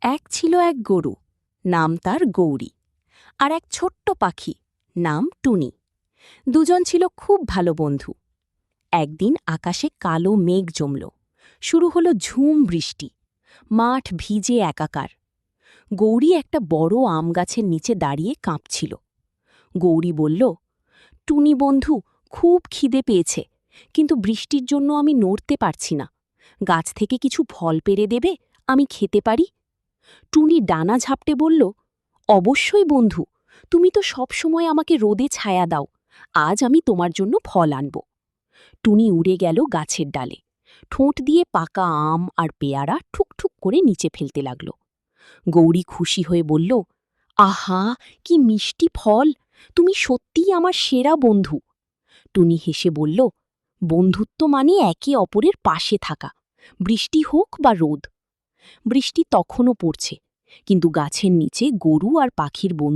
এক ছিল এক গরু, নাম তার গৌরী, আর এক ছোট্ট পাখি, নাম টুনি। দুজন ছিল খুব ভালো বন্ধু। একদিন আকাশে কালো মেঘ জমল, শুরু হলো ঝুম বৃষ্টি, মাঠ ভিজে একাকার। গৌরী একটা বড় আম গাছের নিচে দাঁড়িয়ে কাঁপছিল। গৌরী বলল, টুনি বন্ধু, খুব খিদে পেয়েছে, কিন্তু বৃষ্টির জন্য আমি নড়তে পারছি না। গাছ থেকে কিছু ফল পেড়ে দেবে, আমি খেতে পারি। টুনি ডানা ঝাপটে বলল, অবশ্যই বন্ধু, তুমি তো সবসময় আমাকে রোদে ছায়া দাও, আজ আমি তোমার জন্য ফল আনব। টুনি উড়ে গেল গাছের ডালে, ঠোঁট দিয়ে পাকা আম আর পেয়ারা ঠুকঠুক করে নিচে ফেলতে লাগল। গৌরী খুশি হয়ে বলল, আহা, কি মিষ্টি ফল, তুমি সত্যিই আমার সেরা বন্ধু। টুনি হেসে বলল, বন্ধুত্ব মানে একে অপরের পাশে থাকা, বৃষ্টি হোক বা রোদ। বৃষ্টি তখনও পড়ছে, কিন্তু গাছের নিচে গরু আর পাখির বন্ধু